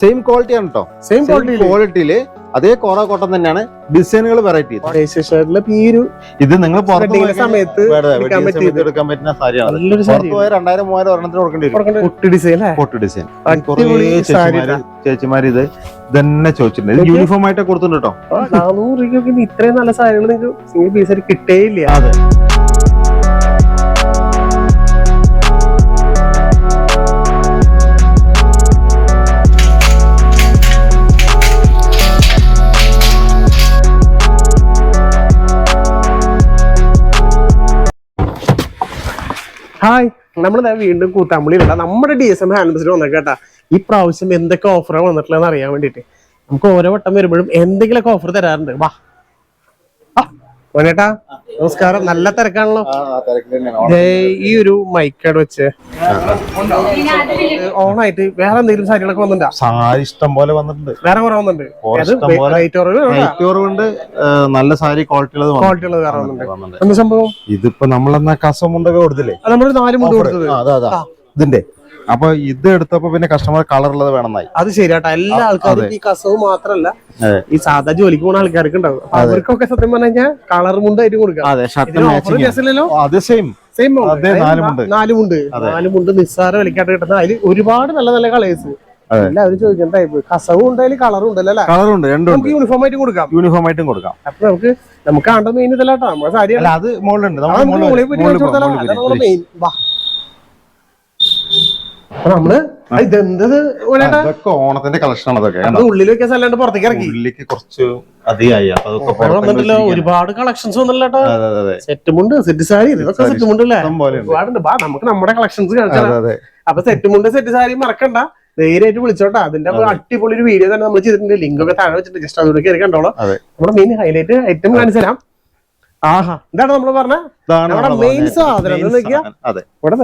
Same quality ആണ് കേട്ടോ. Same ക്വാളിറ്റിയില് അതേ കോറ കോട്ടൺ തന്നെയാണ്. ഡിസൈനുകൾ വെറൈറ്റി. ഇത് നിങ്ങൾ സമയത്ത് എടുക്കാൻ പറ്റുന്ന സാരിയാണ്. 2000-3000 ഒരെണ്ണത്തിന് കൊടുക്കേണ്ടി വരും. പൊട്ട് ഡിസൈൻ. ചേച്ചിമാര് ഇത് തന്നെ ചോദിച്ചിട്ടുണ്ട്. യൂണിഫോം ആയിട്ട് കൊടുത്തിട്ടുണ്ട് കേട്ടോ. 400 രൂപയ്ക്ക് ഇത്രയും നല്ല സാരികൾ നിങ്ങൾക്ക് സിംഗിൾ പീസ് കിട്ടേയില്ല. അതെ. ഹായ്, നമ്മൾ വീണ്ടും കൂത്താമ്പള്ളിയിലുള്ള നമ്മുടെ DSM ഹാൻഡ്ബിസിൽ വന്നേക്കാം കേട്ടാ. ഈ പ്രാവശ്യം എന്തൊക്കെ ഓഫറാണ് വന്നിട്ടുള്ളതെന്ന് അറിയാൻ വേണ്ടിട്ട് നമുക്ക് ഓരോ വട്ടം വരുമ്പോഴും എന്തെങ്കിലുമൊക്കെ ഓഫർ തരാറുണ്ട്. വാ മോനേട്ടാ, നമസ്കാരം. നല്ല തിരക്കാണല്ലോ. ഈ ഒരു മൈക്കാട് വെച്ച് ഓണായിട്ട് വേറെ എന്തെങ്കിലും സാരികളൊക്കെ വന്നിട്ടുണ്ടോ? സാരി ഇഷ്ടം പോലെ വന്നിട്ടുണ്ട്. വേറെ കുറെ വന്നിട്ടുണ്ട്. നല്ല സാരി ക്വാളിറ്റി ഉള്ളത് വേറെ വന്നിട്ടുണ്ട്. എന്താ സംഭവം? ഇതിപ്പോ നമ്മളെന്നാ കസമുണ്ടൊക്കെ കൊടുത്തില്ലേ? നമ്മളൊരു 4 മുണ്ട് കൊടുത്തത്. അതാ ഇതിന്റെ. അപ്പൊ ഇത് എടുത്തപ്പോ പിന്നെ കസ്റ്റമർ കളർ ഉള്ളത് വേണമെന്നായി. അത് ശരിയാട്ടാ. എല്ലാ ആൾക്കാരും ഈ കസവ് മാത്രല്ല, ഈ സാധാ ജോലിക്ക് പോകുന്ന ആൾക്കാർക്ക് ഉണ്ടാവും. അവർക്കൊക്കെ സത്യം പറഞ്ഞു കഴിഞ്ഞാൽ കളർ മുണ്ടായിട്ട് കൊടുക്കാം. 4 മുണ്ട് നിസ്സാര വിലക്കാട്ട് കിട്ടുന്ന. അതിൽ ഒരുപാട് നല്ല നല്ല കളേഴ്സ്. എല്ലാവരും ചോദിക്കുന്ന ടൈപ്പ് കസവും ഉണ്ട്, അതിൽ കളറും ഉണ്ടല്ലോ അല്ലേ? കളറുണ്ട്, രണ്ടും യൂണിഫോം ആയിട്ടും കൊടുക്കാം. അപ്പൊ നമുക്ക് കാണേണ്ട മെയിൻ ഇതല്ലാട്ടോ. നമ്മുടെ സാരി അത് മുകളിലുണ്ട്. മെയിൻ വാ. നമ്മള് ഇതെന്തത് ഓണത്തിന്റെ കളക്ഷൻ ആണ്. അതൊക്കെ ഉള്ളിൽ വെക്കാൻ സ്ഥലം പുറത്തേക്ക് ഇറക്കി. ഉള്ളിലേക്ക് കുറച്ച് അധികമായി. ഒരുപാട് കളക്ഷൻസ് വന്നല്ലോ. സെറ്റ് മുണ്ട്, സെറ്റ് സാരി, ഇതൊക്കെ സെറ്റ് മുണ്ടല്ലേ? ഒരുപാടുണ്ട്. നമുക്ക് നമ്മുടെ കളക്ഷൻസ് കാണിച്ചാൽ. അപ്പൊ സെറ്റ് മുണ്ട്, സെറ്റ് സാരി മറക്കണ്ട, ധൈര്യമായിട്ട് വിളിച്ചോട്ടാ. അതിന്റെ അടിപൊളി ഒരു വീഡിയോ തന്നെ നമ്മൾ ചെയ്തിട്ടുണ്ട്. ലിങ്ക് ഒക്കെ താഴെ വെച്ചിട്ട് ജസ്റ്റ് അതുകൂടെ കയറി കണ്ടോളൂ. നമ്മുടെ മെയിൻ ഹൈലൈറ്റ് ഐറ്റം കാണിച്ചു തരാം. ആഹാ, എന്താണ് നമ്മള് പറഞ്ഞ നമ്മുടെ മെയിൻ സാധനം? ഇവിടെ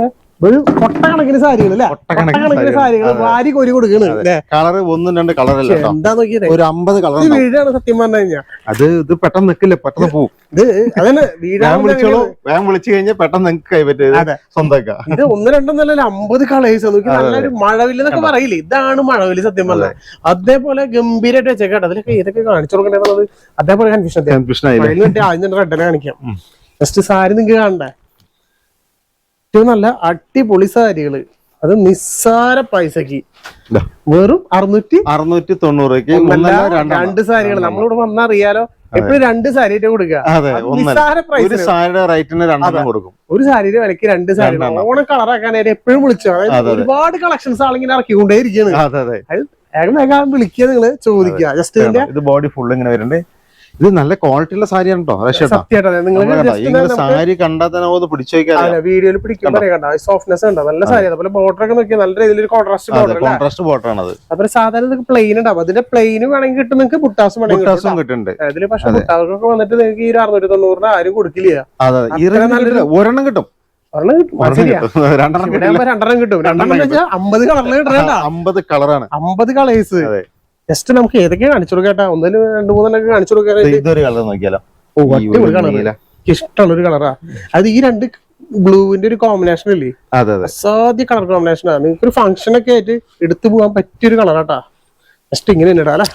ഒരു കൊട്ടക്കണക്കിന് സാരികൾ അല്ലേ? കൊട്ടക്കണക്കിന് സാരികൾ വാരി കോരി കൊടുക്കണ്. കളർ 1-2 കളറല്ല, എന്താ നോക്കിയത്? ഒരു 50 കളർ വീടാണ് സത്യം പറഞ്ഞു കഴിഞ്ഞാൽ. ഇത് പെട്ടെന്ന് നിൽക്കില്ല, പെട്ടെന്ന് പോകും. ഇത് അതന്നെ വീടാൻ വിളിച്ചു കഴിഞ്ഞാൽ പെട്ടെന്ന് നിങ്ങൾക്ക് കൈപ്പറ്റും സ്വന്തം. ഇത് 1-2 50 കളേഴ്സ് നോക്കി. നല്ലൊരു മഴവില്ല എന്നൊക്കെ പറയില്ലേ? ഇതാണ് മഴവില് സത്യം പറഞ്ഞത്. അതേപോലെ ഗംഭീരമായിട്ട് വെച്ചേക്കാട്ടെ. അതിലൊക്കെ ഏതൊക്കെ കാണിച്ചു കൊടുക്കേണ്ടത് അതേപോലെ കൺഫ്യൂഷൻ ആദ്യം റെഡിനെ കാണിക്കാം. ജസ്റ്റ് സാരി നിങ്ങൾക്ക് കാണണ്ടേ? നല്ല അടിപൊളി സാരികള്. അത് നിസ്സാര പൈസക്ക് വെറും 690 2 സാരികൾ. നമ്മളിവിടെ വന്നറിയാലോ, എപ്പോഴും 2 സാരി ആയിട്ട് കൊടുക്കുക. നിസ്സാര പ്രൈസ്. ഒരു സാരിയുടെ വിലക്ക് 2 സാരികൾ. ഓണം കളറാക്കാനായിട്ട് എപ്പോഴും വിളിച്ചു. ഒരുപാട് കളക്ഷൻസ് ആളിങ്ങനെ ഇറക്കിക്കൊണ്ടേയിരിക്കുകയാണ്. വേഗം വിളിക്കുക, നിങ്ങള് ചോദിക്കുക. ജസ്റ്റ് ഇത് ബോഡി ഫുൾ ഇങ്ങനെ വരുന്നുണ്ട്. ഇത് നല്ല ക്വാളിറ്റി ഉള്ള സാരിയാണ് കേട്ടോ. സാരി കണ്ടാൽ തന്നെ പിടിച്ചു വീഡിയോയിൽ പിടിക്കുമ്പോൾ സോഫ്റ്റ്നെസ് ഉണ്ടോ? നല്ല സാരി. അതുപോലെ ബോർഡർ ഒക്കെ നോക്കിയാൽ നല്ല രീതിയിൽ കോൺട്രാസ്റ്റ് ബോർഡർ ആണ്. അതുപോലെ സാധാരണ പ്ലെയിൻ ഉണ്ടാവും. അതിന്റെ പ്ലെയിൻ വേണമെങ്കിൽ കിട്ടും, നിങ്ങൾക്ക് ബുട്ടാസും കിട്ടുന്നുണ്ട്. അതില് പക്ഷെ ബുട്ടാസൊക്കെ വന്നിട്ട് നിങ്ങൾക്ക് ഈ 690 ആരും കൊടുക്കില്ല. ഒരെണ്ണം കിട്ടും, 2 കിട്ടും. 50 കളറിൽ കിട്ടണ 50 കളറാണ്, 50 കളേഴ്സ്. ജസ്റ്റ് നമുക്ക് ഏതൊക്കെയാണ് കാണിച്ചു കൊടുക്കട്ടെ. 1-2-3 കാണിച്ചു കൊടുക്കാനായിട്ട്. ഇതൊരു കളർ നോക്കിയാലോ? ഇഷ്ടമുള്ളൊരു കളറാ അത്. ഈ 2 ബ്ലൂവിന്റെ ഒരു കോമ്പിനേഷൻ ഇല്ലേ? അസാധ്യ കളർ കോമ്പിനേഷനാണ്. നിങ്ങൾക്ക് ഒരു ഫംഗ്ഷൻ ഒക്കെ ആയിട്ട് എടുത്തു പോകാൻ പറ്റിയൊരു കളറാട്ടാ. ജസ്റ്റ് ഇങ്ങനെ തന്നെ അല്ലേ?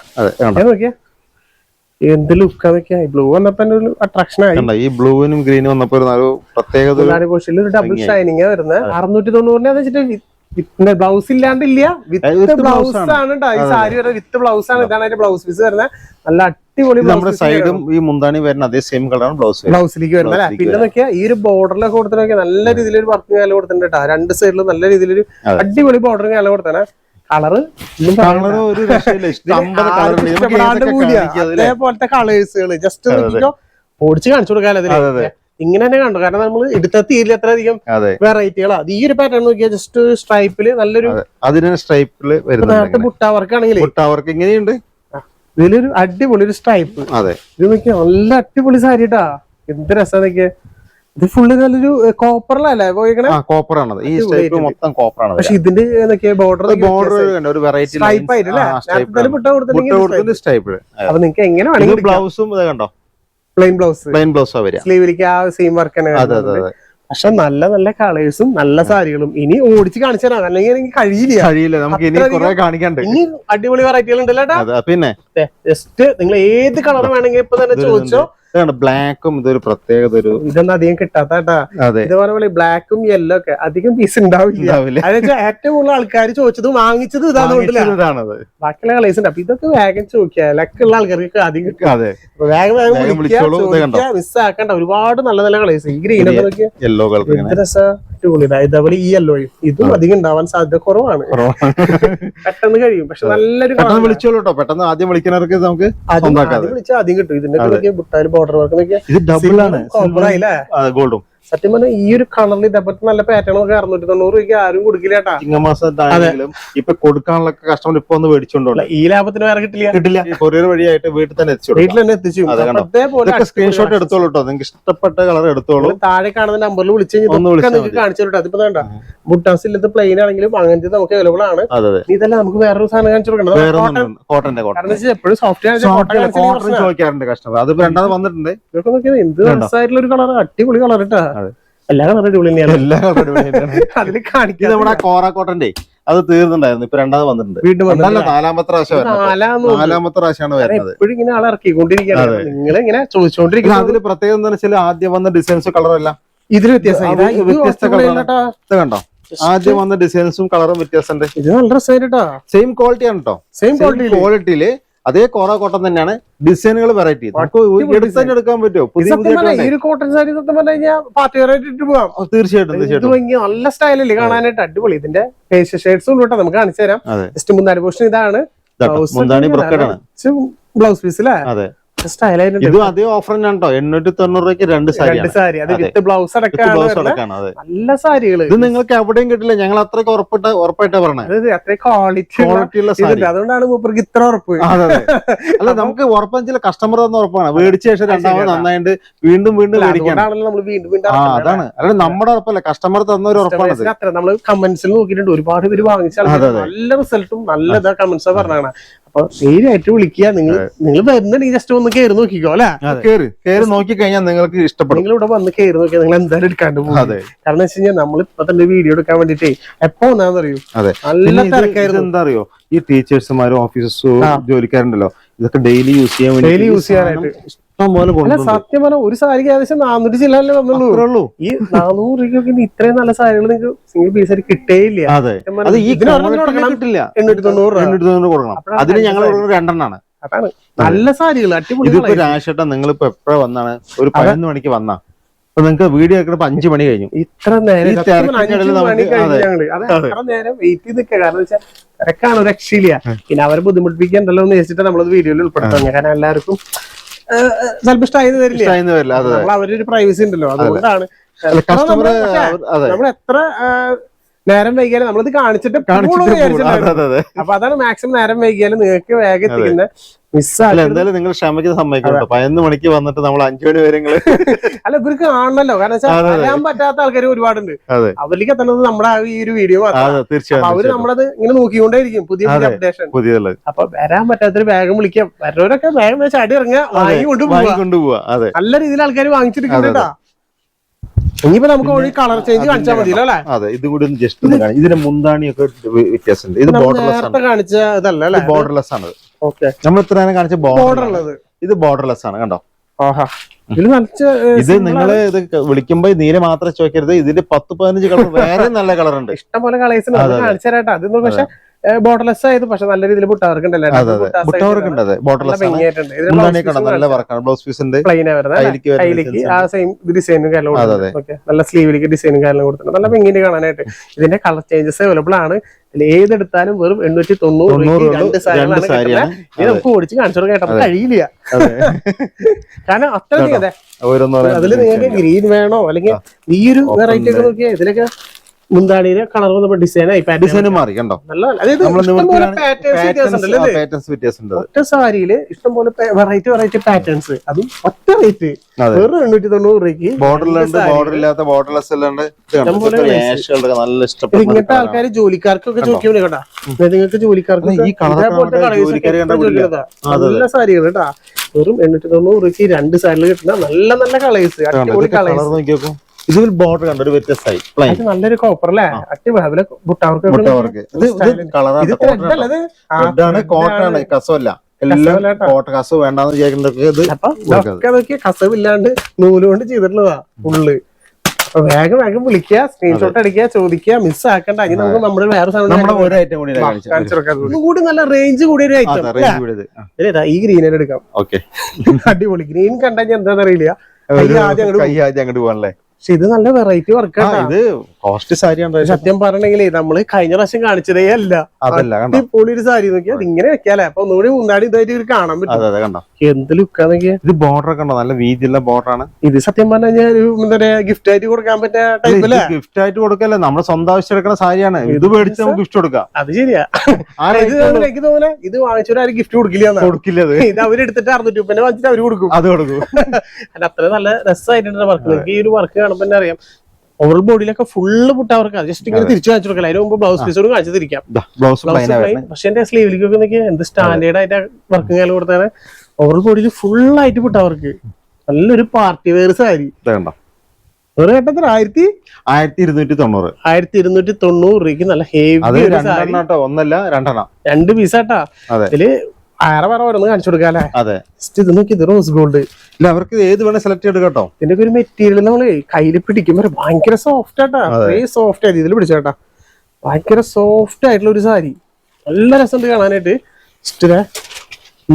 നോക്കിയാ എന്ത് ലുക്കാ നോക്കിയാ. ബ്ലൂ വന്നപ്പോ ഒരു അട്രാക്ഷൻ ആയി. ഈ ബ്ലൂവിനും ഗ്രീനും വന്നപ്പോ പ്രത്യേകത ഡബിൾ ഷൈനിങ് വരുന്നത്. 690 വെച്ചിട്ട് ബ്ലൗസ് ഇല്ലാണ്ടില്ല, വിത്ത് ബ്ലൗസ് ആണ് ഈ സാരി വരുന്നത്. വിത്ത് ബ്ലൗസ് ആണ്. ഇതാണ് അതിന്റെ ബ്ലൗസ് പീസ് വരുന്നത്. നല്ല അടിപൊളി. നമ്മുടെ സൈഡും ഈ മുന്താണി വരുന്ന അതേ സെയിം കളറാണ് ബ്ലൗസിലേക്ക് വരുന്നത് അല്ലെ? പിന്നെ നോക്കിയാ ഈ ഒരു ബോർഡറിലൊക്കെ കൊടുത്തിട്ട് നല്ല രീതിയിൽ വർക്കിംഗ് കാലം കൊടുത്തിട്ടുണ്ട് കേട്ടോ. 2 സൈഡിലും നല്ല രീതിയിൽ അടിപൊളി ബോർഡറിങ് കാലം കൊടുത്തേ. കളറ് അതേപോലത്തെ കളേഴ്സുകള് ജസ്റ്റ് നോക്കിക്കോ. ഓടിച്ച് കാണിച്ചു കൊടുക്കാല്ലേ? ഇങ്ങനെ തന്നെ കണ്ടു. കാരണം നമ്മൾ എടുത്ത തീരിൽ അത്രയധികം വെറൈറ്റികളാ. ഈ ഒരു പാറ്റേൺ നോക്കിയാൽ ജസ്റ്റ് സ്ട്രൈപ്പില് നല്ലൊരു സ്ട്രൈപ്പില് ബുട്ടാ വർക്ക് ആണെങ്കിൽ ഇങ്ങനെയുണ്ട്. ഇതിലൊരു അടിപൊളി ഒരു സ്ട്രൈപ്പ്. ഇത് നോക്കിയാ നല്ല അടിപൊളി സാരി കേട്ടാ. എന്ത് രസം നോക്കിയാ. ഇത് ഫുള്ള് നല്ലൊരു കോപ്പറിലല്ലേ പോയിക്കണേ? കോപ്പറാണ്. ഈ സ്ട്രൈപ്പ് മൊത്തം കോപ്പറാണ്. പക്ഷെ ഇതിന്റെ നോക്കിയാ ബോർഡർ ഒരു വെറൈറ്റി സ്ട്രൈപ്പ് ആയിട്ടല്ലേ? സ്ട്രൈപ്പ്. അപ്പൊ നിങ്ങൾക്ക് എങ്ങനെ വേണമെങ്കിൽ ബ്ലൗസും കണ്ടോ? പ്ലെയിൻ ബ്ലൗസ് വരിക. സ്ലീവിലേക്ക് ആ സെയിം വർക്ക് പക്ഷെ നല്ല നല്ല കളേഴ്സും നല്ല സാരികളും ഇനി ഓടിച്ച് കാണിച്ചു തരാം, അല്ലെങ്കിൽ എനിക്ക് കഴിയില്ല. നമുക്ക് ഇനി കുറെ കാണിക്കണ്ടേ. ഇനി അടിപൊളി വെറൈറ്റികൾ ഉണ്ടല്ലോ. പിന്നെ ജസ്റ്റ് നിങ്ങൾ ഏത് കളർ വേണമെങ്കിൽ ഇപ്പൊ തന്നെ ചോദിച്ചോ. ബ്ലാക്കും ഇതൊരു പ്രത്യേകത, ഇതൊന്നും അധികം കിട്ടാത്തട്ടാ. ഇതുപോലെ ബ്ലാക്കും യെല്ലോ ഒക്കെ അധികം പീസ് ഉണ്ടാവില്ല. അതെന്ന് ഏറ്റവും കൂടുതൽ ആൾക്കാർ ചോദിച്ചതും വാങ്ങിച്ചതും ഇതാണത്. ബാക്കിയുള്ള കളേഴ്സ് ഉണ്ട്. അപ്പൊ ഇതൊക്കെ വേഗം ചോദിക്കുക, ലക്കുള്ള ആൾക്കാർക്ക് അധികം കിട്ടും. വേഗം മിസ്സാക്കണ്ട. ഒരുപാട് നല്ല നല്ല കളേഴ്സ്. ഈ ഗ്രീൻ ഒക്കെ നോക്കിയാൽ യെല്ലോ കളർ, ഇതേപോലെ ഈ യെല്ലോയും ഇതും അധികം ഉണ്ടാവാൻ സാധ്യത കുറവാണ്. പെട്ടെന്ന് കഴിയും. പക്ഷെ നല്ലൊരു വിളിച്ചോളൂട്ടോ. പെട്ടെന്ന് ആദ്യം വിളിക്കുന്നവർക്ക് നമുക്ക് വിളിച്ചാൽ ആദ്യം കിട്ടും. ഇതിന്റെ ബുട്ടാല് ബോർഡർ വർക്ക് നോക്കിയാൽ ഇത് ഡബിൾ ആണ്, ഗോൾഡും. സത്യം പറഞ്ഞാൽ ഈ ഒരു കളറിൽ ഇതേപറ്റി നല്ല പാറ്റേൺ ഒക്കെ 690 രൂപയ്ക്ക് ആരും കൊടുക്കില്ല. ചിങ്ങമാസത്താണെങ്കിലും ഇപ്പൊ കൊടുക്കാനുള്ള കസ്റ്റമർ ഇപ്പൊ ഒന്ന് മേടിച്ചോണ്ടോ. ഈ ലാഭത്തിന് വേറെ കിട്ടില്ല. കൊറിയർ വഴിയായിട്ട് വീട്ടിൽ തന്നെ എത്തിച്ചു. സ്ക്രീൻഷോട്ട് എടുത്തോളൂ കേട്ടോ. നിങ്ങൾക്ക് ഇഷ്ടപ്പെട്ട കളർ എടുത്തോളൂ. താഴെ കാണുന്ന നമ്പറിൽ വിളിച്ചു കാണിച്ചു തരട്ടോ. അതിപ്പോ വേണ്ട ബുട്ടാസ് ഇല്ലാത്ത പ്ലെയിൻ ആണെങ്കിലും അങ്ങനത്തെ നമുക്ക് അവൈലബിൾ ആണ്. ഇതെല്ലാം നമുക്ക് വേറൊരു സാധനം കാണിച്ചു കൊടുക്കണം. എപ്പോഴും സോഫ്റ്റ് ചോദിക്കാറുണ്ട് കസ്റ്റമർ. അത് രണ്ടാമത് വന്നിട്ടുണ്ട്. ഇതൊക്കെ നോക്കിയാൽ എന്ത് രസമായിട്ടുള്ള ഒരു കളർ, അടിപൊളി കളർ കേട്ടാ. എല്ലാ കളറും അടിപൊളി തന്നെയാണ്. അതിൽ കാണിക്കാൻ നമ്മുടെ കോറ കോട്ടന്റെ അത് തീർന്നുണ്ടായിരുന്നു. ഇപ്പൊ രണ്ടാമത് വന്നിട്ടുണ്ട്. വീണ്ടും നാലാമത്തെ പ്രാവശ്യമാണ് വരുന്നത്. എപ്പോഴും ഇങ്ങനെ ആളെ ഇറക്കിക്കൊണ്ടിരിക്കുകയാണ്. നിങ്ങൾ ഇങ്ങനെ ചോദിച്ചോണ്ടിരിക്കുന്നത്. അതില് പ്രത്യേകം എന്താ വെച്ചാൽ ആദ്യം വന്ന ഡിസൈൻസും കളറും എല്ലാം ഇതിൽ വ്യത്യസ്ത കണ്ടോ. ആദ്യം വന്ന ഡിസൈൻസും കളറും വ്യത്യാസമുണ്ട്. ഇത് നല്ല രസമായിട്ടാ. സെയിം ക്വാളിറ്റി ആണ് കേട്ടോ. സെയിം ക്വാളിറ്റിയില് അതേ കോറ കോട്ടൺ തന്നെയാണ്. ഡിസൈനുകൾ വെറൈറ്റി എടുക്കാൻ പറ്റുമോ? ഈ ഒരു കോട്ടൺ സാരി പാർട്ടി വെയർ ആയിട്ട് പോവാം. തീർച്ചയായിട്ടും നല്ല സ്റ്റൈലല്ലേ കാണാനായിട്ട്. അടിപൊളി. ഇതിന്റെ ഫേഷ്യൽ ഷെയ്ഡ്സും കേട്ടോ നമുക്ക് കാണിച്ചു തരാം. ജസ്റ്റ് മുന്താണി പോർഷൻ ഇതാണ്. ബ്ലൗസ് പീസ് അല്ലേ. ഇത് അതേ ഓഫർ തന്നെയാണ് കേട്ടോ. 890 രൂപയ്ക്ക് 2 സാരി. ബ്ലൗസ് അടക്കാണ്. നല്ല സാരികൾ ഇത് നിങ്ങൾക്ക് എവിടെയും കിട്ടില്ല. ഞങ്ങൾ അത്രയ്ക്ക് ഉറപ്പായിട്ടാ പറഞ്ഞത്. അത്ര ക്വാളിറ്റിയുള്ള സാരി. അതുകൊണ്ടാണ് മൂപ്പർക്ക് ഇത്ര ഉറപ്പ്. അല്ല, നമുക്ക് ഉറപ്പില്ല. കസ്റ്റമർ തന്ന ഉറപ്പാണ്. മേടിച്ച ശേഷം രണ്ടാമത് നന്നായിട്ട് വീണ്ടും മേടിക്കാനാണല്ലോ നമ്മൾ വീണ്ടും അതാണ്. അല്ല, നമ്മുടെ ഉറപ്പല്ല, കസ്റ്റമർ തന്ന ഒരു ഉറപ്പാണ്. നമ്മൾ കമന്റ്സിൽ നോക്കിയിട്ടുണ്ട്. ഒരുപാട് പേര് വാങ്ങിച്ചാൽ നല്ല റിസൾട്ടും നല്ല ഇതാ കമന്റ്സ് പറഞ്ഞാണ്. അപ്പൊ നേരിട്ട് വിളിക്കുക. നിങ്ങൾ വരുന്നുണ്ടെങ്കിൽ ജസ്റ്റ് ഒന്ന് കയറി നോക്കിക്കോ അല്ലെ. കയറി നോക്കി കഴിഞ്ഞാൽ നിങ്ങൾക്ക് ഇഷ്ടപ്പെടും. നിങ്ങൾ ഇവിടെ വന്ന് കയറി നോക്കിയാൽ നിങ്ങൾ എന്തായാലും എടുക്കാണ്ട് പോകും. കാരണം വെച്ച് കഴിഞ്ഞാൽ നമ്മൾ ഇപ്പൊ തന്നെ വീഡിയോ എടുക്കാൻ വേണ്ടിട്ടേ എപ്പോ ഒന്നാന്നറിയോ നല്ല തിരക്കായിരുന്നു. എന്താ അറിയോ, ഈ ടീച്ചേഴ്സുമാരും ഓഫീസേഴ്സും ജോലിക്കാരുണ്ടല്ലോ, ഇതൊക്കെ ഡെയിലി യൂസ് ചെയ്യാനായിട്ട് ഇഷ്ടം പോലെ. സത്യം പറഞ്ഞാൽ ഒരു സാരിക്ക് ഏകദേശം 400 ചില്ലല്ലേ വന്നുള്ളൂ. ഈ 400 രൂപയ്ക്ക് ഇത്രയും നല്ല സാരികൾ നിങ്ങൾക്ക് സിംഗിൾ പീസ് ആയിട്ട് കിട്ടേയില്ല. കിട്ടില്ല. 890 കൊടുക്കണം. അതിന് ഞങ്ങൾ 2 അതാണ് നല്ല സാരികൾ. അടിപൊളി. ഇതിപ്പോ രാശേട്ടാ നിങ്ങളിപ്പോ എപ്പോഴാ വന്നാണ്? ഒരു 11 മണിക്ക് വന്നാ അപ്പൊ നിങ്ങൾക്ക് വീഡിയോ എടുക്കുമ്പോ 5 മണി കഴിഞ്ഞു. ഇത്ര നേരം വെയിറ്റ് ചെയ്ത് നിൽക്കുക. കാരണം വെച്ചാൽ തിരക്കാണ്, ഒരു രക്ഷയില്ല. പിന്നെ അവരെ ബുദ്ധിമുട്ടിപ്പിക്കണ്ടല്ലോ എന്ന് വെച്ചിട്ട് നമ്മളത് വീഡിയോയിൽ ഉൾപ്പെടുത്താം. കാരണം എല്ലാവർക്കും ചിലപ്പോൾ ഇഷ്ടമായെന്ന് വരില്ല. അവരൊരു പ്രൈവസി ഉണ്ടല്ലോ, അതുകൊണ്ടാണ്. നമ്മൾ എത്ര നേരം വൈകിയാലും നമ്മളത് കാണിച്ചിട്ട് അപ്പൊ അതാണ് മാക്സിമം നേരം വൈകിയാലും നിങ്ങൾക്ക് വേഗം എത്തിക്കുന്ന മിസ്സാല്ല. എന്തായാലും നിങ്ങൾ ക്ഷമയ്ക്ക് സമ്മതിക്കണം. 11 മണിക്ക് വന്നിട്ട് നമ്മൾ 5 മണി വരെ അല്ല, ഇവർക്ക് കാണണല്ലോ. കാരണം വെച്ചാൽ അറിയാൻ പറ്റാത്ത ആൾക്കാർ ഒരുപാടുണ്ട്. അവരിലേക്ക് എത്തുന്നത് നമ്മുടെ ഈ ഒരു വീഡിയോ മാത്രം. അവര് നമ്മളത് ഇങ്ങനെ നോക്കിക്കൊണ്ടേയിരിക്കും പുതിയ പുതിയ അപ്ഡേഷൻ. അപ്പൊ വരാൻ പറ്റാത്തൊരു വേഗം വിളിക്കാം. വരവരൊക്കെ വേഗം ചാടി ഇറങ്ങുക, വാങ്ങിക്കൊണ്ടുപോവാ. നല്ല രീതിയിൽ ആൾക്കാർ വാങ്ങിച്ചിരിക്കുന്നുണ്ടാ. ഇനിയിപ്പോ നമുക്ക് ഒരു കളർ ചേഞ്ച് കാണിച്ചാൽ മതിയല്ലോ അല്ലെ. അതെ, ഇത് കൂടി ഒന്ന് ജസ്റ്റ് ഇതിന്റെ മുന്താണിയൊക്കെ വ്യത്യാസമുണ്ട്. ഇത് നേരത്തെ കാണിച്ച ഇതല്ല അല്ലെ, ബോർഡർലെസ് ആണ്. ഓക്കെ, നമ്മൾ ഇത്ര നേരം കാണിച്ച ബോർഡർ ഉള്ളത്. ഇത് ബോർഡർലെസ് ആണ്. കണ്ടോ, ഇത് നിങ്ങള് ഇത് വിളിക്കുമ്പോ നീല മാത്രം ചോദിക്കരുത്. ഇതിന്റെ 10-15 കളർ വേറെ നല്ല കളർ ഉണ്ട്. ഇഷ്ടംപോലെ കളേഴ്സ് കാണിച്ചു തരാട്ടോ. അത് പക്ഷെ ബോർഡർലെസ് ആയത് പക്ഷെ നല്ല രീതിയിൽ ബുട്ടവർക്ക് ഉണ്ടല്ലോ. നല്ല വർക്കാണ്. ബ്ലൗസ് പീസ് ഉണ്ട്, ആ സെയിം ഡിസൈനും കാര്യങ്ങളും, നല്ല സ്ലീവിലേക്ക് ഡിസൈനും കാര്യങ്ങളും കൊടുത്തിട്ടുണ്ട്. നല്ല ഭംഗിയുണ്ട് കാണാനായിട്ട്. ഇതിന്റെ കളർ ചേഞ്ചസ് അവൈലബിൾ ആണ്. ഏതെടുത്താലും വെറും 890 നമുക്ക് ഓടിച്ച് കാണിച്ചു കൊടുക്കാൻ കഴിയില്ല. കാരണം അത്ര അതില് നിങ്ങൾക്ക് ഗ്രീൻ വേണോ അല്ലെങ്കിൽ ഈ ഒരു വെറൈറ്റി ഒക്കെ നോക്കിയാൽ ഇതിലൊക്കെ മുന്താണിയുടെ കളർ വന്നപ്പോ ഡിസൈൻ മാറി. കണ്ടോ, ഒറ്റ സാരിയില് ഇഷ്ടംപോലെ വെറൈറ്റി പാറ്റേൺസ്, അതും ഒറ്റ റേറ്റ് വെറും 890 രൂപയ്ക്ക്. ഇങ്ങനത്തെ ആൾക്കാർ ജോലിക്കാർക്കൊക്കെ ചോദിക്കാൻ കേട്ടാ. നിങ്ങൾക്ക് ജോലിക്കാർക്ക് നല്ല സാരികൾ കേട്ടാ. വെറും 890 രൂപയ്ക്ക് 2 സാരികൾ കിട്ടുന്ന നല്ല നല്ല കളേഴ്സ്, അടിപൊളി കളേഴ്സ്. ഇതിൽ ബോർഡർ കണ്ട ഒരു വ്യത്യസ്തമായി പ്ലെയിൻ നല്ലൊരു കോപ്പർ അല്ലേ അടിപൊളി ബുട്ടാവർക്ക് കോട്ടാണ് കസവല്ല എല്ലാം കോട്ട കസവ് വേണ്ടെന്ന് വിചാരിക്കുന്നതൊക്കെ കസവില്ലാണ്ട് നൂല് കൊണ്ട് ചെയ്തിട്ടുള്ളതാ ഫുള്ള്. വേഗം വേഗം വിളിക്കുക, സ്ക്രീൻഷോട്ട് അടിക്കുക, ചോദിക്കുക, മിസ് ആക്കണ്ട. അങ്ങനെ നമുക്ക് നമ്മുടെ വേറെ കൂടി നല്ല റേഞ്ച് കൂടിയ ഒരു ഐറ്റം. ഈ ഗ്രീൻ എടുക്കാം. അടിപൊളി ഗ്രീൻ കണ്ടാൽ എന്താണെന്ന് അറിയില്ല, അങ്ങോട്ട് പോകാനല്ലേ. പക്ഷെ ഇത് നല്ല വെറൈറ്റി വർക്കാണ്. ഇത് കോസ്റ്റ് സാരിയാണ്. സത്യം പറഞ്ഞെങ്കിലേ നമ്മള് കഴിഞ്ഞ പ്രാവശ്യം കാണിച്ചതേ അല്ല. അടിപൊളി ഒരു സാരി നോക്കിയാ ഇങ്ങനെ വെക്കാല്ലേ. അപ്പൊ ഒന്നുകൂടി മുന്നാടി ഇതായിട്ട് കാണാൻ പറ്റും. എന്ത് ലുക്കാ നോക്കിയാ. ഇത് ബോർഡർ ഒക്കെ ഉണ്ടോ, നല്ല വീതിയുള്ള ബോർഡറാണ്. ഇത് സത്യം പറഞ്ഞാൽ ഒരു എന്താ പറയാ ഗിഫ്റ്റ് ആയിട്ട് കൊടുക്കാൻ പറ്റിയ ടൈപ്പല്ലേ. ഗിഫ്റ്റ് ആയിട്ട് കൊടുക്കല്ലേ, നമ്മുടെ സ്വന്തം ആവശ്യം എടുക്കുന്ന സാരിയാണ്. ഇത് മേടിച്ച് നമുക്ക് ഗിഫ്റ്റ് കൊടുക്കാം. അത് ശരിയാ. എനിക്ക് തോന്നുന്നു ഇത് വാങ്ങിച്ചവരാരും ഗിഫ്റ്റ് കൊടുക്കില്ല. ഇത് അവരെടുത്തിട്ട് 600 രൂപ വാങ്ങിച്ചിട്ട് അവര് കൊടുക്കും. അത് കൊടുക്കും. അത്ര നല്ല രസമായിട്ടുണ്ട് വർക്ക്. എനിക്ക് ഈ ഒരു വർക്ക് കാണുമ്പോൾ തന്നെ അറിയാം. ഓവർ ബോഡിയിലൊക്കെ ഫുള്ള് പുട്ടവർക്ക് ജസ്റ്റ് ഇങ്ങനെ തിരിച്ചു കാണിച്ചു കൊടുക്കാം. അതിന് മുമ്പ് ബ്ലൗസ് പീസോട് കാണിച്ചു തിരിക്കാം. പക്ഷെ എന്റെ സ്ലീവിലേക്കൊക്കെ നോക്കിയാൽ എന്ത് സ്റ്റാൻഡേർഡ് ആയിട്ട് വർക്ക് കാലം കൊടുത്താണ്. ഓവർ ബോഡിയിൽ ഫുൾ ആയിട്ട് പുട്ടവർക്ക് നല്ലൊരു പാർട്ടി വെയർ സാരി. ഒരു ഘട്ടത്തിൽ 1290 രൂപയ്ക്ക് നല്ല ഹെവി ഒന്നല്ല 2 പീസാട്ടാ. ഇതില് വേറെ ഓരോന്ന് കാണിച്ചു കൊടുക്കാല്ലേ. ഇത് നോക്കി, ഇത് റോസ് ഗോൾഡ്. ഇല്ല, അവർക്ക് ഏത് വേണേ സെലക്ട് ചെയ്ത് കേട്ടോ. ഇതിന്റെ ഒരു മെറ്റീരിയൽ നമ്മള് കയ്യിൽ പിടിക്കുമ്പോ ഭയങ്കര സോഫ്റ്റ് ആട്ടാ. സോഫ്റ്റ് ആയിട്ട് ഇതിൽ പിടിച്ചേട്ടാ. ഭയങ്കര സോഫ്റ്റ് ആയിട്ടുള്ള ഒരു സാരി, നല്ല രസമുണ്ട് കാണാനായിട്ട്.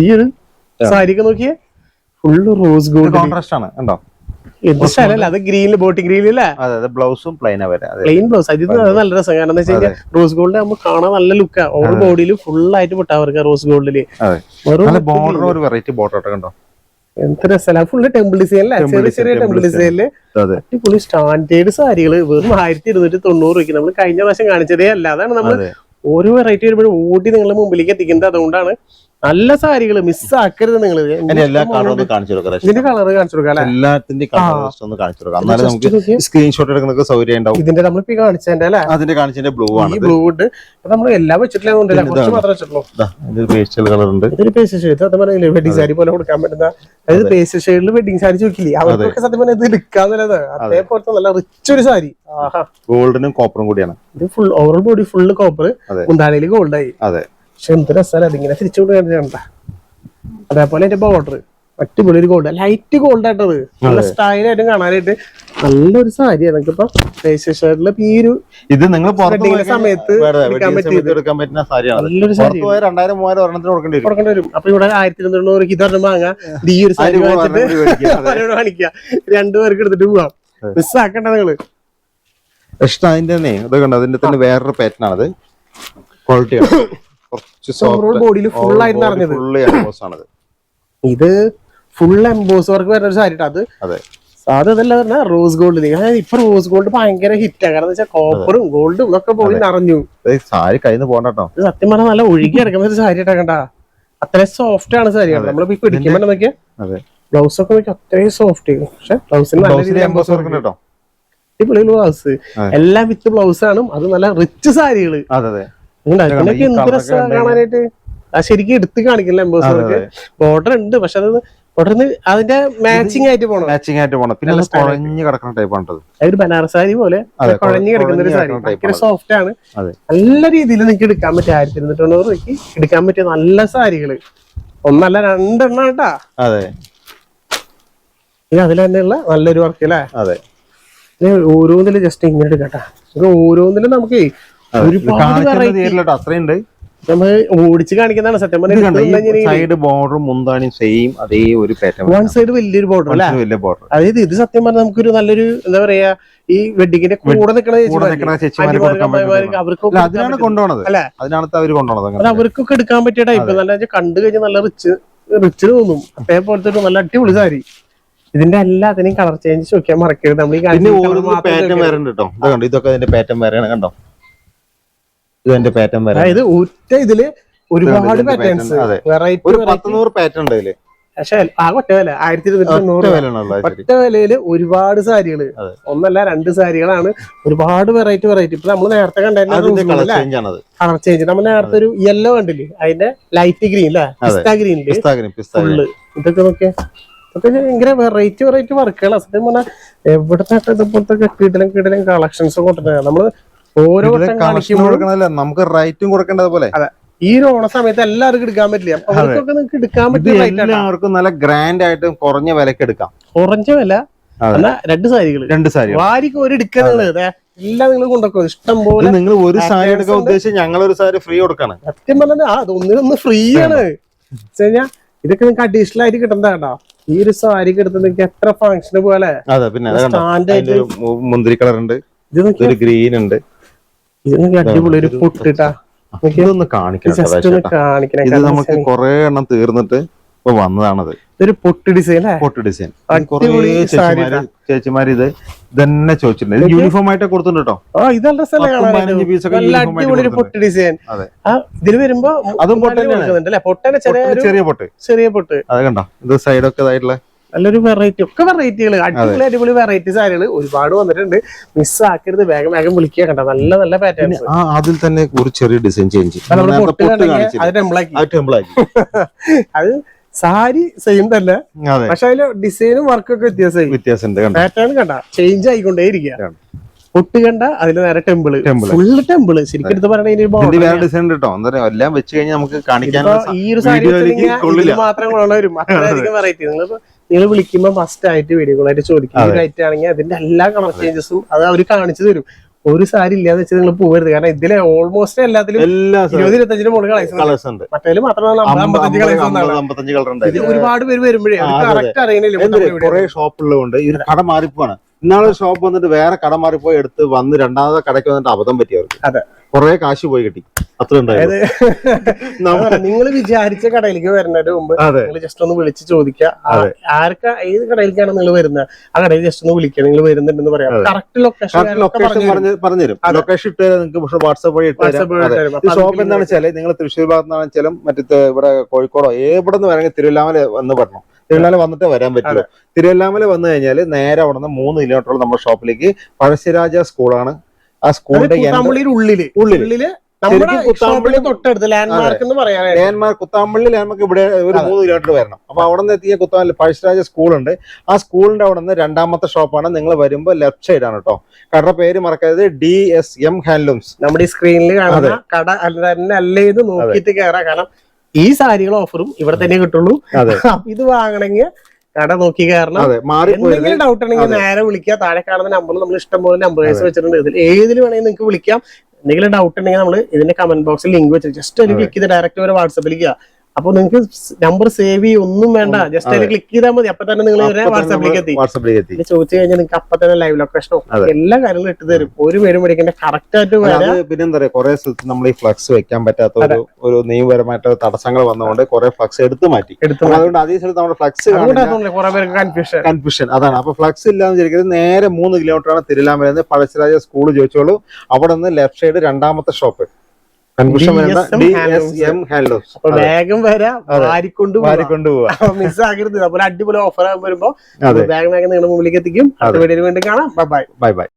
ഈ ഒരു സാരിയൊക്കെ നോക്കിയേ, ഫുള്ള് റോസ് ഗോൾഡ് കോൺട്രാസ്റ്റ് ആണ് കണ്ടോ. എന്ത് സ്ഥലല്ല അത്, ഗ്രീനില് ബോട്ടി ഗ്രീനില്ലേ. ബ്ലൗസും പ്ലെയിൻ ബ്ലൗസ്. അത് നല്ല രസം. കാരണം എന്താ വെച്ച് കഴിഞ്ഞാൽ റോസ് ഗോൾഡ് ആകുമ്പോൾ കാണാൻ നല്ല ലുക്കാ. ഓവർ ബോഡിയിൽ ഫുൾ ആയിട്ട് പൊട്ടാവർക്ക് റോസ് ഗോൾഡില്. എന്ത് രസമല്ല, ഫുള്ള് ടെമ്പിൾ ഡിസൈൻ അല്ലേ, ചെറിയ ചെറിയ ടെമ്പിൾ ഡിസൈനില് അടിപൊളി സ്റ്റാൻഡേർഡ് സാരികള്. വെറും 1290 രൂപയ്ക്ക് നമ്മൾ കഴിഞ്ഞ പ്രാവശ്യം കാണിച്ചതേ അല്ല. അതാണ് നമ്മൾ ഓരോ വെറൈറ്റി വരുമ്പോഴും ഓടി നിങ്ങളുടെ മുമ്പിലേക്ക് എത്തിക്കുന്നത്. അതുകൊണ്ടാണ് നല്ല സാരികള് മിസ്സാക്കരുത് നിങ്ങള്. ഇതിന്റെ കളർ കാണിച്ചു കൊടുക്കാം. സ്ക്രീൻഷോട്ട് എടുക്കുന്ന സൗകര്യം ഉണ്ടാവും. ഇതിന്റെ നമ്മളിപ്പോ കാണിച്ചതിന്റെ അല്ലെ, അതിന്റെ കാണിച്ചതിന്റെ ബ്ലൂ ആണ്. ബ്ലൂ ഉണ്ട്. നമ്മൾ എല്ലാം വെച്ചിട്ടില്ല, കുറച്ച് മാത്രമേ വെച്ചിട്ടുള്ളൂ. പേസ്റ്റൽ കളർ ഉണ്ട്. ഇതൊരു പേസ്റ്റൽ ഷെയ്ഡ്. സത്യം പറഞ്ഞില്ലേ വെഡിങ് സാരി പോലെ കൊടുക്കാൻ പറ്റുന്ന, അതായത് പേസ്റ്റൽ ഷെയ്ഡിൽ വെഡിങ് സാരി ചോദിക്കില്ലേ, അവർക്കൊക്കെ സത്യം പറഞ്ഞാൽ ഇത് എടുക്കാന്നുള്ളത്. അതേപോലത്തെ നല്ല റിച്ച് ഒരു സാരി. ഗോൾഡിനും കോപ്പറും കൂടിയാണ്. ഇത് full over body full copper, മുന്താണിയില് ഗോൾഡായി. അതെ, പക്ഷെ എന്ത് രസമല്ല അതിങ്ങനെ തിരിച്ചുകൊണ്ട് കണ്ട. അതേപോലെ അതിന്റെ ബോർഡർ അടിപൊളി ഒരു ഗോൾഡ്, ലൈറ്റ് ഗോൾഡ് ആയിട്ടത്. നല്ല സ്റ്റൈലായിട്ടും കാണാനായിട്ട് നല്ലൊരു സാരിയാണ്. നമുക്കിപ്പോ ഷർട്ടില് ഈ ഒരു ഇത് നിങ്ങൾ സമയത്ത് പറ്റുന്ന സാരിയാണ്. നല്ലൊരു സാരി 2000-3000 കൊടുക്കേണ്ടി വരും. അപ്പൊ ഇവിടെ 1290 ഇതൊരെണ്ണം വാങ്ങാം. ഈ ഒരു സാരി വാങ്ങിച്ചിട്ട് കാണിക്കുക, 2 പേർക്ക് എടുത്തിട്ട് പോവാം. മിസ്സാക്കണ്ട നിങ്ങള്. ഇഷ്ടം അതിന്റെ തന്നെ ഇത് കണ്ടോ, അതിന്റെ തന്നെ വേറൊരു പാറ്റേൺ ആണത്. ക്വാളിറ്റിയാണ്. ബോഡിയിൽ ഫുൾ ആയിട്ട് നിറഞ്ഞത്. ഇത് ഫുൾ എംബോസ് വർക്ക് വരുന്ന ഒരു സാരി. അത് അതല്ല പറഞ്ഞാൽ റോസ് ഗോൾഡ്. ഇപ്പൊ റോസ് ഗോൾഡ് ഭയങ്കര ഹിറ്റാണ്. കാരണം വെച്ചാൽ കോപ്പറും ഗോൾഡും ഒക്കെ പോയി നിറഞ്ഞു. സാരി കയ്യിൽ നിന്ന് പോകണ്ടോ. സത്യം പറഞ്ഞാൽ നല്ല ഒഴുകി കിടക്കുന്ന ഒരു സാരി ഇട്ടാക്കണ്ട. അത്രയും സോഫ്റ്റ് ആണ് സാരി. നമ്മളിപ്പോ പിടിക്കുമ്പോ നോക്കിയാ ബ്ലൗസ് ഒക്കെ നോക്കി അത്രയും സോഫ്റ്റ്. പക്ഷെ ബ്ലൗസിന് നല്ല രീതിയിൽ എംബോസ് വർക്ക് കേട്ടോ. അടിപൊളി ബ്ലൗസ്, എല്ലാം വിത്ത് ബ്ലൗസ് ആണ്. അത് നല്ല റിച്ച് സാരികള്. അതിനൊക്കെ എന്ത് രസമാണ് കാണാനായിട്ട്. ആ ശരിക്കും എടുത്ത് കാണിക്കില്ല എംബോസ് വർക്ക്. ബോർഡർ ഉണ്ട്, പക്ഷെ അത് ബോർഡറിന് അതിന്റെ മാച്ചിങ് ആയിട്ട് പോകണം. പിന്നെ കുഴഞ്ഞു കിടക്കുന്ന ടൈപ്പാണ്. ഒരു ബനാറസ് സാരി പോലെ കുഴഞ്ഞു കിടക്കുന്ന ഒരു സാരി. ഭയങ്കര സോഫ്റ്റ് ആണ്. നല്ല രീതിയിൽ നിങ്ങൾക്ക് എടുക്കാൻ പറ്റും. 1290 രൂപയ്ക്ക് എടുക്കാൻ പറ്റിയ നല്ല സാരികള്. ഒന്നല്ല 2 എണ്ണം കേട്ടാ. അതിൽ തന്നെയുള്ള നല്ലൊരു വർക്ക് അല്ലേ. ഓരോന്നിലും ജസ്റ്റ് ഇങ്ങനെ എടുക്കട്ടാ. ഓരോന്നിലും നമുക്ക് ഒരുപാട് അത്രയുണ്ട്. നമ്മൾ ഓടിച്ച് കാണിക്കുന്നതാണ് സത്യം പറഞ്ഞാൽ. സൈഡ് ബോർഡറും മുന്താണിയും സെയിം അതേ ഒരു പാറ്റേൺ. വൺ സൈഡ് വലിയൊരു ബോർഡർ അല്ലേ. അതായത് ഇത് സത്യം പറഞ്ഞാൽ നമുക്കൊരു നല്ലൊരു എന്താ പറയാ, ഈ വെഡിങ്ങിന്റെ കൂടെ നിൽക്കുന്ന അതിനാണ് കൊണ്ടുപോണത് അല്ലെ. അതിനകത്ത് അവർ കൊണ്ടുപോണത്. അത് അവർക്കൊക്കെ എടുക്കാൻ പറ്റിയ ടൈപ്പ്. നല്ല കണ്ടു കഴിഞ്ഞാൽ നല്ല റിച്ച് തോന്നും. അതേപോലത്തെ ഒരു നല്ല അടിപൊളി സാരി. ഇതിന്റെ എല്ലാത്തിനെയും കളർ ചേഞ്ച് നോക്കിയാൽ മറക്കരുത്. നമ്മൾ ഇതൊക്കെ അതിന്റെ പാറ്റേൺ വേറെയാണ് കണ്ടോ. ഇതിന്റെ പാറ്റേൺ വരെ അതായത് ഒറ്റ ഇതില് ഒരുപാട് പാറ്റേൺസ്, വെറൈറ്റി 100 പാറ്റേൺ ഉണ്ട് ഇതില്. പക്ഷെ ആ ഒറ്റ വില 1290. ഒറ്റ വിലയില് ഒരുപാട് സാരികള്. ഒന്നല്ല 2 സാരികളാണ്. ഒരുപാട് വെറൈറ്റി. ഇപ്പൊ നമ്മൾ നേരത്തെ കണ്ടത് കളർ ചേഞ്ച്. നമ്മൾ നേരത്തെ ഒരു യെല്ലോ കണ്ടില്ലേ, അതിന്റെ ലൈറ്റ് ഗ്രീൻ അല്ലെ, പിസ്ത ഗ്രീനില് ഫുള്ള്. ഇതൊക്കെ നോക്കിയാ ഒക്കെ ഭയങ്കര വെറൈറ്റി വർക്കുകളാണ്. സത്യം പറഞ്ഞാൽ എവിടത്തെ ഇതുപോലത്തെ കിടിലം കളക്ഷൻസ് കൊണ്ടുവരുന്നത്. നമ്മള് ഓരോ നമുക്ക് റേറ്റും കൊടുക്കേണ്ടത് പോലെ. അതെ, ഈ ഒരു ഓണ സമയത്ത് എല്ലാവർക്കും എടുക്കാൻ പറ്റില്ല. അവർക്കൊക്കെ നിങ്ങൾക്ക് എടുക്കാൻ പറ്റിയ എല്ലാവർക്കും നല്ല ഗ്രാൻഡ് ആയിട്ട് കുറഞ്ഞ വിലക്ക് എടുക്കാം. കുറഞ്ഞ വില. രണ്ട് സാരി വാരിക്ക് ഒരു എടുക്കുന്നത് എല്ലാം നിങ്ങൾ കൊണ്ടുവെക്കും. ഇഷ്ടം പോലെ നിങ്ങൾ ഒരു സാരി എടുക്കാൻ ഉദ്ദേശിച്ച് ഞങ്ങൾ ഒരു സാരി ഫ്രീ കൊടുക്കാണ്. സത്യം പറഞ്ഞാൽ അതൊന്നിനൊന്ന് ഫ്രീ ആണ്. ഇതൊക്കെ നിങ്ങൾക്ക് അഡീഷണൽ ആയിട്ട് കിട്ടുന്നതാ കേട്ടോ. ഈ ഒരു സാരിക്ക് എടുത്ത് നിങ്ങൾക്ക് എത്ര ഫംഗ്ഷന് പോലെ. അതെ, പിന്നെ മുന്തിരി കളർ ഉണ്ട്, ഗ്രീൻ ഉണ്ട്. ഇത് അടിപൊളി ഒരു പൊട്ടിട്ടാ ഇതൊന്ന് കാണിക്കണം. ഇത് നമുക്ക് കുറെ എണ്ണം തീർന്നിട്ട് ഇപ്പൊ വന്നതാണത്. ഇതൊരു പൊട്ട് ഡിസൈൻ ചേച്ചിമാര് ഇത് തന്നെ ചോദിച്ചിട്ടുണ്ട്. യൂണിഫോം ആയിട്ട് കൊടുത്തിട്ടുണ്ട് കേട്ടോ. പൊട്ട് ഡിസൈൻ ഇതിൽ വരുമ്പോ അതും പൊട്ടന്നെ, ചെറിയ പൊട്ട്. അത് കണ്ടോ, ഇത് സൈഡൊക്കെ ഇതായിട്ടുള്ള നല്ലൊരു വെറൈറ്റികൾ അടിപൊളി വെറൈറ്റി സാരികൾ ഒരുപാട് വന്നിട്ടുണ്ട്. മിസ്സാക്കരുത്, വേഗം വിളിക്കുക. കണ്ട നല്ല പാറ്റേൺസ്. അതിൽ തന്നെ ഒരു ചെറിയ ഡിസൈൻ ചേഞ്ച് അത് സാരി സെയിം തന്നെ, പക്ഷെ അതില് ഡിസൈനും വർക്കൊക്കെ വ്യത്യാസമുണ്ട്. പാറ്റേൺ കണ്ട ചേഞ്ച് ആയിക്കൊണ്ടേ ഇരിക്കുക. പൊട്ട് കണ്ട അതില് നേരെ ടെമ്പിള്, ഫുള്ള് ടെമ്പിള്. ശരിക്കും എടുത്ത് പറഞ്ഞാൽ എല്ലാം വെച്ച് കഴിഞ്ഞാൽ നമുക്ക് കാണിക്കാൻ ഈ ഒരു സാരി മാത്രം കൊണ്ടുവരും. അത്രയധികം വെറൈറ്റി. നിങ്ങൾ വിളിക്കുമ്പോൾ ഫസ്റ്റ് ആയിട്ട് വീഡിയോ കോളായിട്ട് ചോദിക്കും. ഈ റേറ്റ് ആണെങ്കിൽ അതിന്റെ എല്ലാ കളർ ചേഞ്ചസും അത് അവർ കാണിച്ചു തരും. ഒരു സാരി ഇല്ലാന്ന് വെച്ചാൽ നിങ്ങൾ പോകരുത്. കാരണം ഇതിലെ ഓൾമോസ്റ്റ് എല്ലാത്തിലും 20-25 മുകളിൽ കളക്ഷൻ ഉണ്ട്. മറ്റേതിൽ മാത്രമല്ല 55 കളക്ഷൻ. ഒരുപാട് പേര് വരുമ്പോഴേ കറക്റ്റ് അറിയണില്ല. കുറെ ഷോപ്പുള്ളതുകൊണ്ട് ഈ കട മാറിപ്പോവാണ്. ഇന്നാളെ ഷോപ്പ് വന്നിട്ട് വേറെ കട മാറിപ്പോയി എടുത്ത് വന്ന് രണ്ടാമത്തെ കടയ്ക്ക് വന്നിട്ട് അബദ്ധം പറ്റിയവർക്ക്. അതെ, കുറെ കാശ് പോയി കിട്ടി. അത്ര നിങ്ങൾ വിചാരിച്ച കടയിലേക്ക് വരുന്നതിന് മുമ്പ് നിങ്ങൾ ജസ്റ്റ് ഒന്ന് വിളിച്ച് ചോദിക്കുക. ആർക്കാ ഏത് കടയിലേക്കാണ് നിങ്ങൾ വരുന്നത്, ആ കടയിൽ ജസ്റ്റ് ഒന്ന് വിളിക്കുക. നിങ്ങൾ വരുന്നുണ്ടെന്ന് പറയാം. കറക്റ്റ് ലൊക്കേഷൻ പറഞ്ഞുതരും. ലൊക്കേഷൻ ഇട്ട് നിങ്ങൾക്ക് വാട്സാപ്പ് വഴി ഇട്ട്. ഷോപ്പ് എന്താണെന്ന് വെച്ചാല് നിങ്ങൾ തൃശ്ശൂർ ഭാഗത്തുനിന്നാണെന്ന് വെച്ചാലും മറ്റേ ഇവിടെ കോഴിക്കോടോ എവിടെ നിന്ന് വരണമെങ്കിൽ തിരുവല്ലാമല വന്ന് പറഞ്ഞു. തിരുവല്ലാമല വന്നിട്ട് വരാൻ പറ്റുള്ളൂ. തിരുവല്ലാമല വന്നു കഴിഞ്ഞാൽ നേരെ അവിടെ നിന്ന് 3 കിലോമീറ്റർ നമ്മുടെ ഷോപ്പിലേക്ക് പഴശ്ശിരാജ സ്കൂളാണ്. ആ സ്കൂളിന്റെ ഉള്ളില് തൊട്ടടുത്ത് ലാൻഡ്മാർക്ക് എന്ന് പറയാം. കുത്താമ്പള്ളി ലാൻഡ്മാർക്ക് ഇവിടെ ഒരു 3 കിലോമീറ്റർ വരണം. അപ്പൊ അവിടെ നിന്ന് എത്തിയ കുത്താമ്പള്ളി പഴശ്ശിരാജ സ്കൂളുണ്ട്. ആ സ്കൂളിന്റെ അവിടെ നിന്ന് രണ്ടാമത്തെ ഷോപ്പാണ്. നിങ്ങൾ വരുമ്പോ ലെഫ്റ്റ് സൈഡ് ആണ് കേട്ടോ. കടയുടെ പേര് മറക്കരുത്, DSM ഹാൻഡ്ലൂംസ്. നമ്മുടെ ഈ സ്ക്രീനിൽ കാണുന്ന കട അല്ലേ ഇത് നോക്കിയിട്ട് കയറാം. കാരണം ഈ സാരികൾ ഓഫറും ഇവിടെ തന്നെ കിട്ടുള്ളൂ. ഇത് വാങ്ങണമെങ്കിൽ കട നോക്കി കയറണം. എന്തെങ്കിലും ഡൗട്ട് ഉണ്ടെങ്കിൽ നേരെ വിളിക്കുക. താഴെ കാണുന്ന നമ്പറിൽ നമ്മൾ ഇഷ്ടംപോലെ നമ്പേഴ്സ് വെച്ചിട്ടുണ്ട്. ഇതിൽ ഏതിൽ വേണമെങ്കിൽ നിങ്ങൾക്ക് വിളിക്കാം. എന്തെങ്കിലും ഡൗട്ട് ഉണ്ടെങ്കിൽ നമ്മൾ ഇതിന്റെ കമന്റ് ബോക്സിൽ ലിങ്ക് വെച്ചിട്ട് ജസ്റ്റ് ഒരു ക്ലിക്ക് ചെയ്ത് ഡയറക്റ്റ് വരെ വാട്സാപ്പിലേക്ക്. അപ്പൊ നിങ്ങൾക്ക് നമ്പർ സേവ് ചെയ്യും ഒന്നും വേണ്ട, ജസ്റ്റ് അതിൽ ക്ലിക്ക് ചെയ്താൽ മതി. അപ്പൊ തന്നെ നിങ്ങൾ വാട്സാപ്പിലേക്ക് എത്തി. ചോദിച്ചു കഴിഞ്ഞാൽ നിങ്ങൾക്ക് അപ്പൊ തന്നെ ലൈവ് ലൊക്കേഷനോ എല്ലാ കാര്യങ്ങളും ഇട്ട് തരും. ഒരു പേരും മേടിക്കേണ്ട കറക്റ്റ് ആയിട്ട് വരാം. പിന്നെന്താ പറയാ, കുറെ സ്ഥലത്ത് നമ്മൾ ഈ ഫ്ലക്സ് വെക്കാൻ പറ്റാത്ത ഒരു നിയമപരമായിട്ട് തടസ്സങ്ങൾ വന്നതുകൊണ്ട് കുറെ ഫ്ലക്സ് എടുത്തു മാറ്റി. അതുകൊണ്ട് അതേ സ്ഥലത്ത് നമ്മുടെ ഫ്ലക്സ് കൺഫ്യൂഷൻ അതാണ്. അപ്പൊ ഫ്ലക്സ് ഇല്ലാന്ന് വിചാരിക്കുന്നത് നേരെ 3 കിലോമീറ്റർ ആണ് തിരുവല്ലാമല. പഴശ്ശിരാജ സ്കൂൾ ചോദിച്ചോളൂ. അവിടെ നിന്ന് ലെഫ്റ്റ് സൈഡ് രണ്ടാമത്തെ ഷോപ്പ്. DSM handlooms. അപ്പൊ വേഗം വരാം, വാരിക്കൊണ്ട് പോവാ. മിസ്സാകരുത്. അതുപോലെ അടിപൊളി ഓഫർ വരുമ്പോ വേഗം നിങ്ങളുടെ മുമ്പിലേക്ക് എത്തിക്കും. അടുത്ത വീഡിയോയിൽ വീണ്ടും കാണാം. ബൈ.